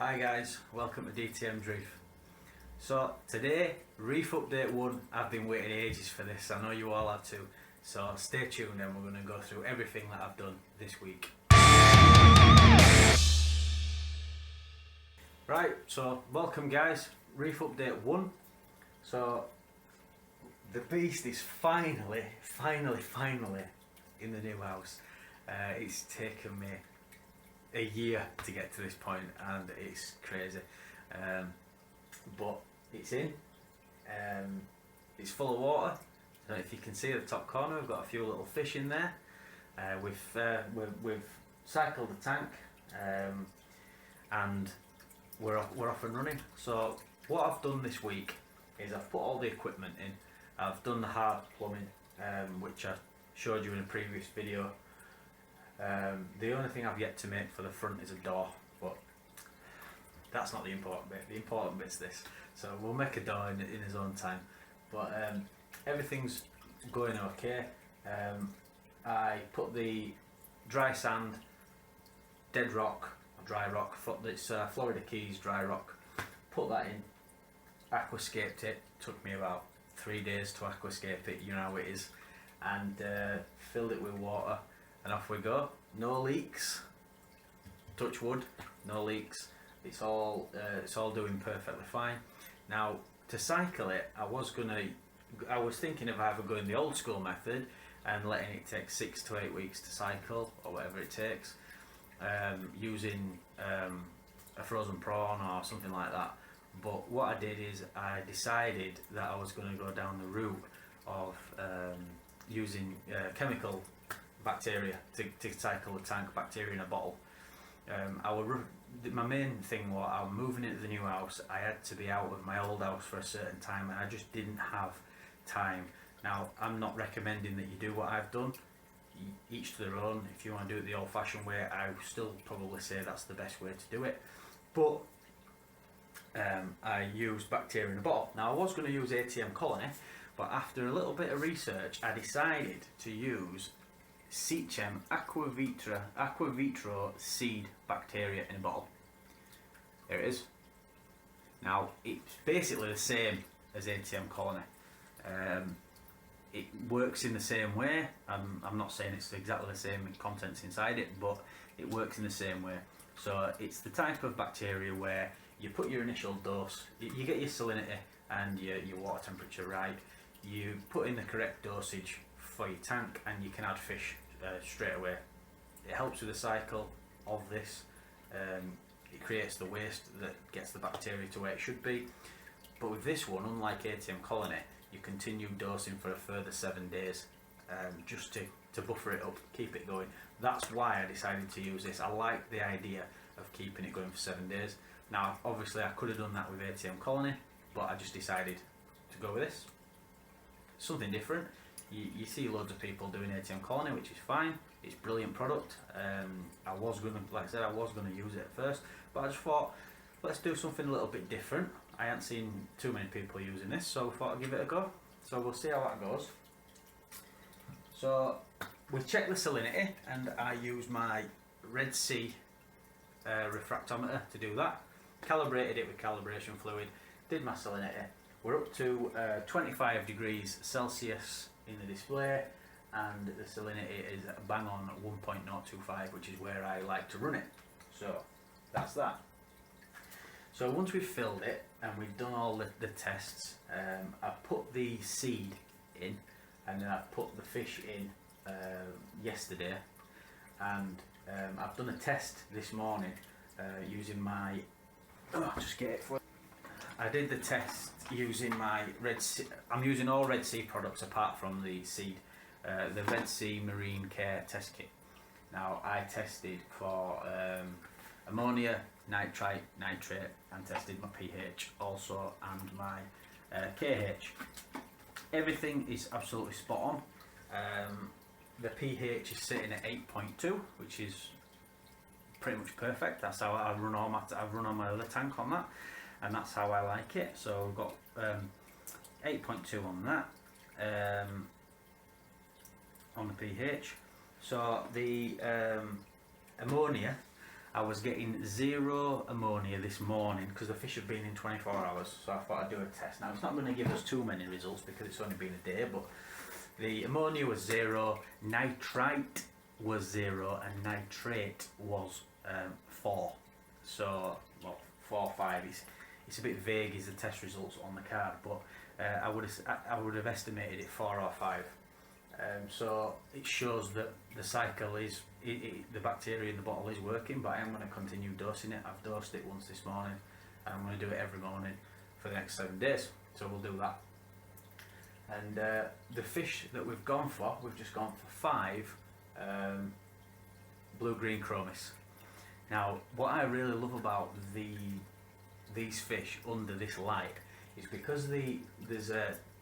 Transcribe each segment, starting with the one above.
Hi guys, welcome to DTM's Reef. So today, Reef Update 1, I've been waiting ages for this, I know you all have too, so stay tuned and we're going to go through everything that I've done this week. Right, so welcome guys, Reef Update 1. So the beast is finally in the new house. It's taken me a year to get to this point and it's crazy, but it's in. It's full of water, so if you can see the top corner we've got a few little fish in there. We've cycled the tank, and we're off and running. So what I've done this week is I've put all the equipment in. I've done the hard plumbing, which I showed you in a previous video. The only thing I've yet to make for the front is a door, but that's not the important bit. The important bit's this. So we'll make a door in his own time. But everything's going okay. I put the dry sand, dead rock, dry rock, it's Florida Keys dry rock, put that in, aquascaped it, took me about 3 days to aquascape it, you know how it is, and filled it with water. And off we go. No leaks. Touch wood. No leaks. It's all doing perfectly fine. Now to cycle it, I was thinking of either going the old school method and letting it take 6 to 8 weeks to cycle or whatever it takes, using a frozen prawn or something like that. But what I did is I decided that I was going to go down the route of using chemical bacteria to cycle the tank, bacteria in a bottle. My main thing was I'm moving into the new house. I had to be out of my old house for a certain time and I just didn't have time. Now I'm not recommending that you do what I've done, each to their own. If you want to do it the old fashioned way, I still probably say that's the best way to do it, but I used bacteria in a bottle. Now I was going to use ATM Colony, but after a little bit of research I decided to use Seachem Aqua Vitro seed bacteria in a bottle. There it is. Now it's basically the same as ATM Colony. It works in the same way. I'm not saying it's exactly the same contents inside it, but it works in the same way. So it's the type of bacteria where you put your initial dose, you get your salinity and your water temperature right, you put in the correct dosage for your tank and you can add fish straight away. It helps with the cycle of this. It creates the waste that gets the bacteria to where it should be. But with this one, unlike ATM Colony, you continue dosing for a further 7 days, just to buffer it up, keep it going. That's why I decided to use this. I like the idea of keeping it going for 7 days. Now obviously I could have done that with ATM Colony, but I just decided to go with this. Something different. You see loads of people doing ATM Colony, which is fine. It's a brilliant product. I was going to use it at first, but I just thought, let's do something a little bit different. I hadn't seen too many people using this, so I thought I'd give it a go. So we'll see how that goes. So we checked the salinity, and I used my Red Sea refractometer to do that. Calibrated it with calibration fluid, did my salinity. We're up to 25 degrees Celsius in the display, and the salinity is bang on 1.025, which is where I like to run it. So that's that. So once we've filled it and we've done all the tests, I put the seed in and then I put the fish in yesterday, and I've done a test this morning using my just get it for you. I did the test using my Red Sea. I'm using all Red Sea products apart from the seed, the Red Sea Marine Care test kit. Now I tested for ammonia, nitrite, nitrate, and tested my pH also and my KH. Everything is absolutely spot on. The pH is sitting at 8.2, which is pretty much perfect. That's how I run on my other tank on that, and that's how I like it. So we've got 8.2 on that, on the pH. So the ammonia, I was getting 0 ammonia this morning because the fish have been in 24 hours, so I thought I'd do a test. Now it's not going to give us too many results because it's only been a day, but the ammonia was 0, nitrite was 0, and nitrate was 4. So, well, 4 or 5 it's a bit vague is the test results on the card, but I would have estimated it 4 or 5. So it shows that the cycle is the bacteria in the bottle is working, but I am going to continue dosing it. I've dosed it once this morning, and I'm going to do it every morning for the next 7 days. So we'll do that. And the fish that we've gone for, we've just gone for 5 blue-green chromis. Now, what I really love about these fish under this light is because there's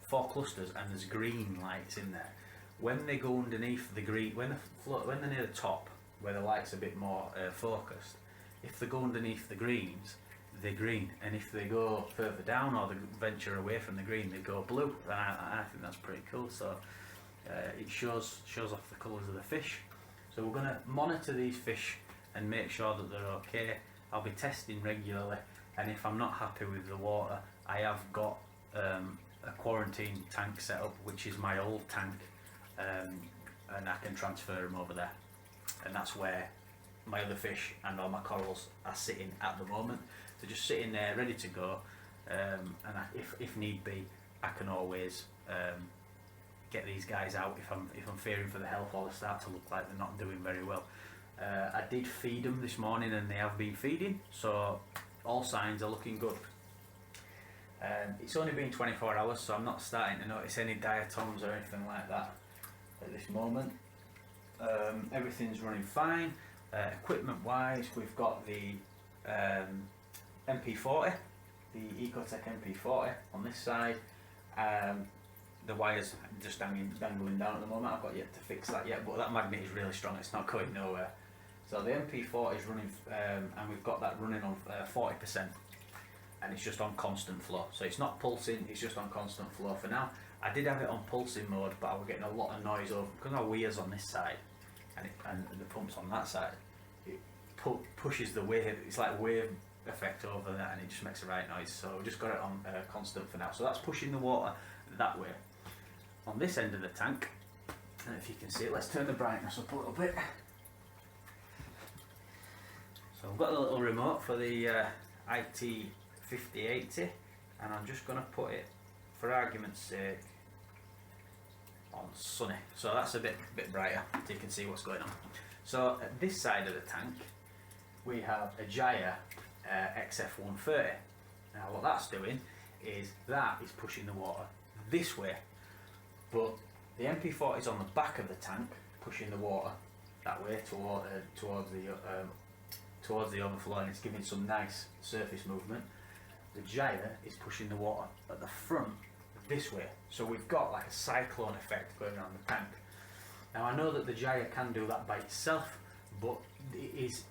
4 clusters and there's green lights in there. When they go underneath the green, when they're near the top, where the light's a bit more focused, if they go underneath the greens, they're green, and if they go further down or they venture away from the green, they go blue. And I think that's pretty cool. So it shows off the colours of the fish. So we're going to monitor these fish and make sure that they're okay. I'll be testing regularly, and if I'm not happy with the water, I have got a quarantine tank set up, which is my old tank, and I can transfer them over there, and that's where my other fish and all my corals are sitting at the moment. They're just sitting there ready to go, and if need be, I can always get these guys out if I'm fearing for the health or they start to look like they're not doing very well. I did feed them this morning and they have been feeding, so all signs are looking good. It's only been 24 hours, so I'm not starting to notice any diatoms or anything like that at this moment. Everything's running fine. Equipment wise, we've got the MP40, the Ecotech MP40 on this side. The wire's just dangling down at the moment. I've got yet to fix that yet, but that magnet is really strong, it's not going nowhere. So the MP40 is running, and we've got that running on 40%, and it's just on constant flow. So it's not pulsing, it's just on constant flow for now. I did have it on pulsing mode, but I was getting a lot of noise over, because my weir's on this side, and the pump's on that side. It pushes the wave, it's like wave effect over there, and it just makes a right noise. So we just got it on constant for now. So that's pushing the water that way. On this end of the tank, and if you can see it, let's turn the brightness up a little bit. So I've got a little remote for the IT5080, and I'm just going to put it, for argument's sake, on sunny. So that's a bit brighter, so you can see what's going on. So at this side of the tank, we have a Jaya XF130. Now what that's doing is that is pushing the water this way, but the MP40 is on the back of the tank, pushing the water that way towards the overflow, and it's giving some nice surface movement. The Jaya is pushing the water at the front this way, so we've got like a cyclone effect going around the tank. Now I know that the Jaya can do that by itself, but it's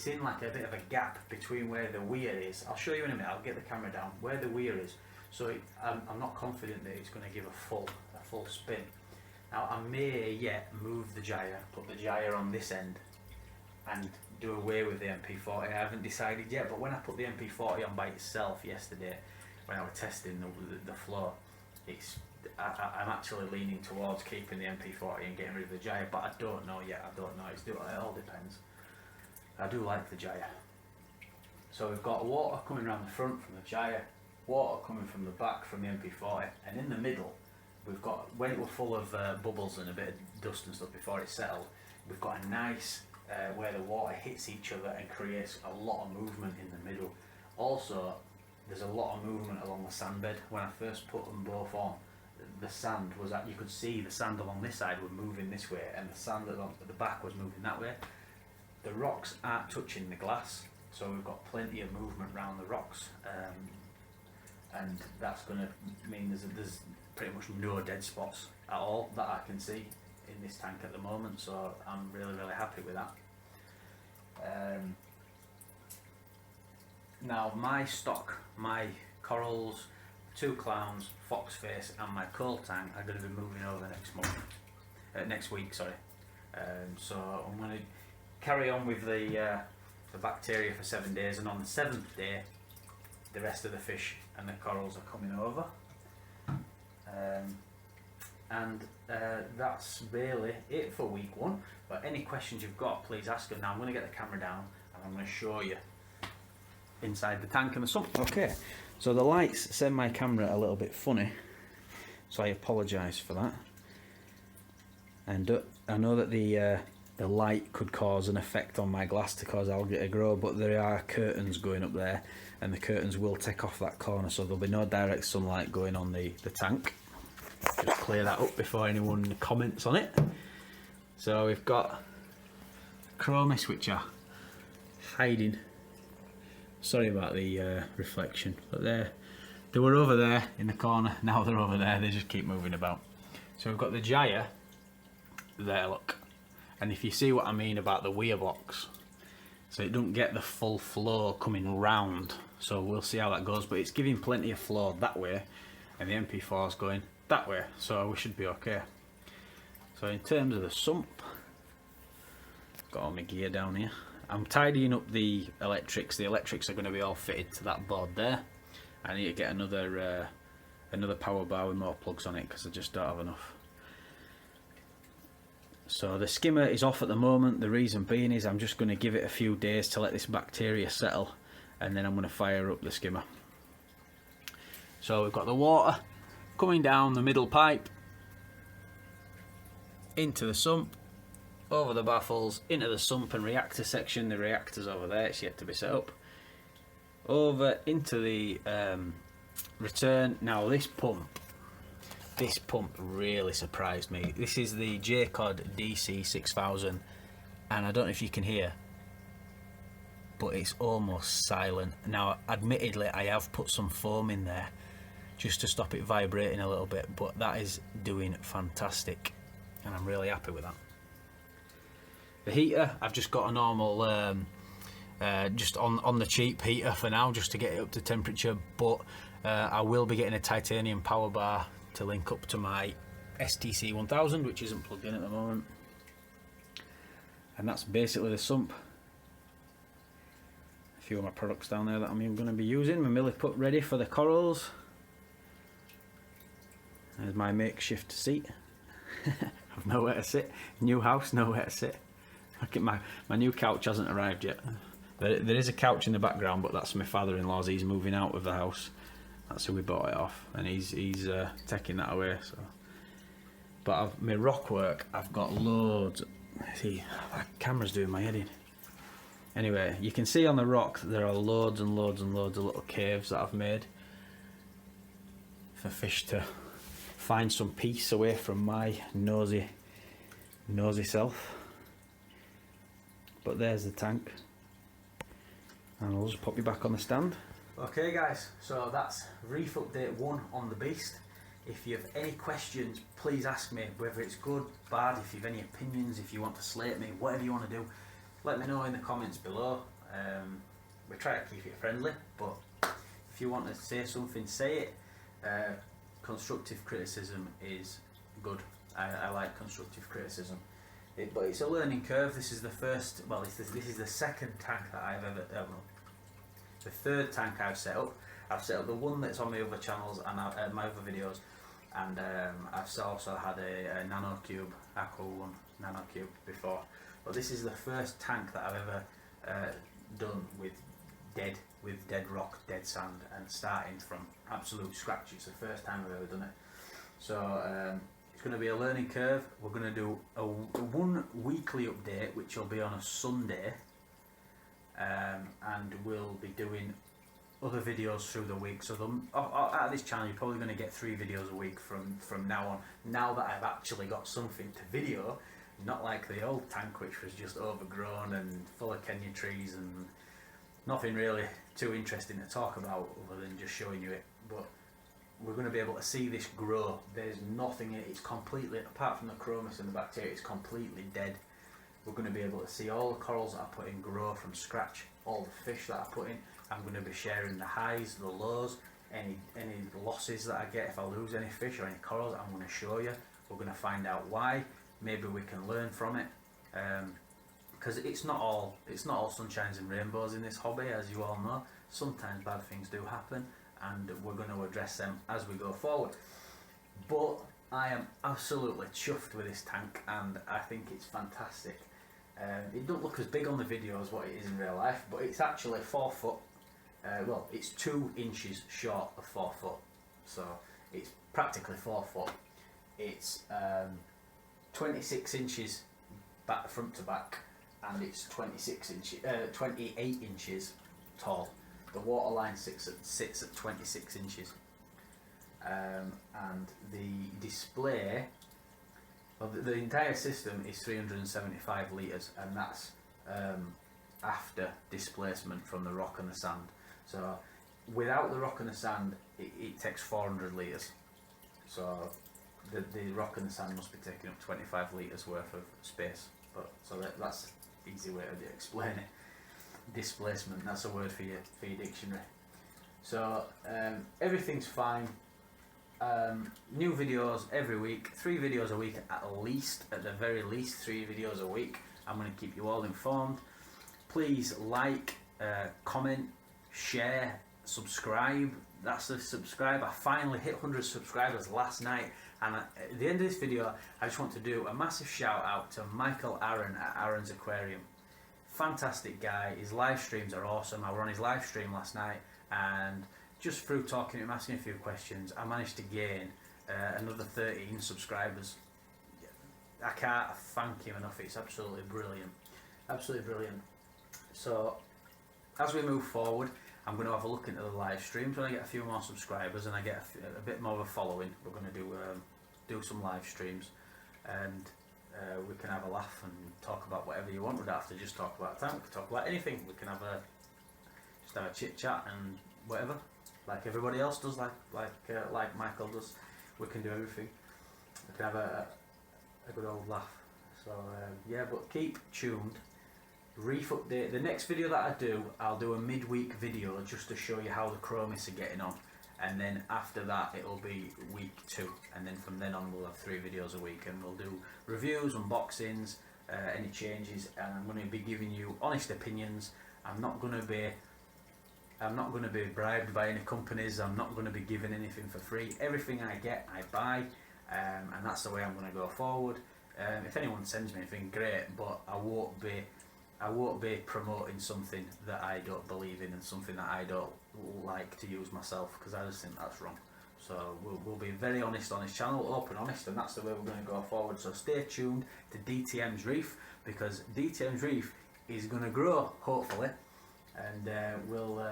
in like a bit of a gap between where the weir is. I'll show you in a minute, I'll get the camera down, where the weir is. So I'm not confident that it's going to give a full spin. Now I may yet move the Jaya, put the Jaya on this end and do away with the MP40. I haven't decided yet, but when I put the MP40 on by itself yesterday, when I was testing the flow, I'm actually leaning towards keeping the MP40 and getting rid of the Jaya, but I don't know yet. I don't know. It all depends. I do like the Jaya. So we've got water coming around the front from the Jaya, water coming from the back from the MP40, and in the middle we've got, when it was full of bubbles and a bit of dust and stuff before it settled, we've got a nice where the water hits each other and creates a lot of movement in the middle. Also, there's a lot of movement along the sand bed. When I first put them both on, the sand was that you could see the sand along this side was moving this way, and the sand along the back was moving that way. The rocks aren't touching the glass, so we've got plenty of movement around the rocks, and that's going to mean there's pretty much no dead spots at all that I can see in this tank at the moment, so I'm really happy with that. Now my stock, my corals, 2 clowns, foxface and my coal tank are going to be moving over next week, sorry. So I'm going to carry on with the the bacteria for 7 days, and on the 7th day the rest of the fish and the corals are coming over. That's really it for week 1. But any questions you've got, please ask them. Now I'm going to get the camera down and I'm going to show you inside the tank and the sump. Okay, so the lights send my camera a little bit funny, so I apologise for that. And I know that the light could cause an effect on my glass to cause algae to grow, but there are curtains going up there, and the curtains will take off that corner, so there'll be no direct sunlight going on the tank. Just clear that up before anyone comments on it. So we've got chromis, which are hiding. Sorry about the reflection, but they were over there in the corner, now they're over there, they just keep moving about. So we've got the gyre there, look, and if you see what I mean about the weir box, so it don't get the full flow coming round, so we'll see how that goes, but it's giving plenty of flow that way, and the MP4 is going that way, so we should be okay. So in terms of the sump, got all my gear down here. I'm tidying up the electrics. The electrics are going to be all fitted to that board there. I need to get another power bar with more plugs on it because I just don't have enough. So the skimmer is off at the moment. The reason being is I'm just going to give it a few days to let this bacteria settle, and then I'm going to fire up the skimmer. So we've got the water coming down the middle pipe into the sump, over the baffles, into the sump and reactor section. The reactor's over there, it's yet to be set up. Over into the return. Now this pump really surprised me. This is the J-Cod DC6000, and I don't know if you can hear, but it's almost silent. Now admittedly I have put some foam in there just to stop it vibrating a little bit, but that is doing fantastic and I'm really happy with that. The heater, I've just got a normal just on the cheap heater for now, just to get it up to temperature, but I will be getting a titanium power bar to link up to my STC 1000, which isn't plugged in at the moment. And that's basically the sump. A few of my products down there that I'm going to be using. My milliput ready for the corals. There's my makeshift seat. I've nowhere to sit. New house, nowhere to sit. Look at my new couch hasn't arrived yet. There is a couch in the background, but that's my father-in-law's. He's moving out of the house. That's who we bought it off, and he's taking that away. So, but my rock work, I've got loads. See, that camera's doing my head in. Anyway, you can see on the rock there are loads and loads and loads of little caves that I've made for fish to find some peace away from my nosy self. But there's the tank, and I'll just pop you back on the stand. Okay guys, so that's Reef Update 1 on the Beast. If you have any questions, please ask me, whether it's good, bad, if you have any opinions, if you want to slate me, whatever you want to do, let me know in the comments below. We try to keep it friendly, but if you want to say something, say it. Constructive criticism is good. I like constructive criticism. But it's a learning curve. This is the first, well, this is the second tank that I've ever, the third tank I've set up. I've set up the one that's on my other channels and my other videos, and I've also had a nanocube, Aqua One nanocube before. But this is the first tank that I've ever done with dead rock, dead sand, and starting from absolute scratch. It's the first time I've ever done it. So it's going to be a learning curve. We're going to do a one weekly update, which will be on a Sunday, and we'll be doing other videos through the week. So out of this channel, you're probably going to get 3 videos a week from now on. Now that I've actually got something to video, not like the old tank, which was just overgrown and full of Kenya trees and nothing really too interesting to talk about other than just showing you it. But we're going to be able to see this grow. There's nothing in it. It's completely, apart from the chromis and the bacteria, it's completely dead. We're going to be able to see all the corals that I put in grow from scratch, all the fish that I put in. I'm going to be sharing the highs, the lows, any losses that I get if I lose any fish or any corals. I'm going to show you. We're going to find out why. Maybe we can learn from it, because it's not all sunshines and rainbows in this hobby, as you all know. Sometimes bad things do happen, and we're going to address them as we go forward. But I am absolutely chuffed with this tank, and I think it's fantastic. It don't look as big on the video as what it is in real life, but it's actually 4 foot. Well, it's 2 inches short of 4 foot, so it's practically 4 foot. It's 26 inches back front to back, and it's 28 inches tall. The waterline sits at 26 inches, and the display, well, the entire system is 375 litres, and that's after displacement from the rock and the sand. So without the rock and the sand, it takes 400 litres. So the rock and the sand must be taking up 25 litres worth of space. But so that's an easy way to explain it. Displacement, that's a word for your dictionary. So everything's fine. New videos every week, 3 videos a week at the very least 3 videos a week. I'm going to keep you all informed. Please like, comment, share, subscribe. That's the subscribe. I finally hit 100 subscribers last night, and at the end of this video I just want to do a massive shout out to Michael Aaron at Aaron's Aquarium. Fantastic guy, his live streams are awesome. I were on his live stream last night, and just through talking to him, asking a few questions, I managed to gain another 13 subscribers. I can't thank him enough. It's absolutely brilliant, absolutely brilliant. So as we move forward, I'm going to have a look into the live streams. When I get a few more subscribers and I get a bit more of a following, we're going to do some live streams, and we can have a laugh and talk about whatever you want. We don't have to just talk about time. We can talk about anything. We can just have a chit chat and whatever, like everybody else does, like Michael does. We can do everything. We can have a good old laugh. So yeah, but keep tuned. Reef update. The next video that I do, I'll do a midweek video just to show you how the chromis are getting on, and then after that it'll be week 2, and then from then on we'll have 3 videos a week, and we'll do reviews, unboxings, any changes, and I'm going to be giving you honest opinions. I'm not going to be bribed by any companies. I'm not going to be giving anything for free. Everything I get, I buy, and that's the way I'm going to go forward. If anyone sends me anything, great, but I won't be promoting something that I don't believe in and something that I don't like to use myself, because I just think that's wrong. So we'll be very honest on this channel, open, honest, and that's the way we're going to go forward. So stay tuned to DTM's Reef, because DTM's Reef is going to grow, hopefully, and we'll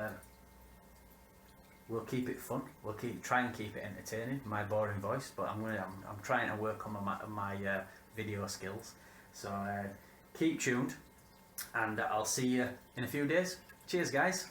keep it fun. We'll try and keep it entertaining. My boring voice, but I'm trying to work on my video skills. So keep tuned, and I'll see you in a few days. Cheers, guys.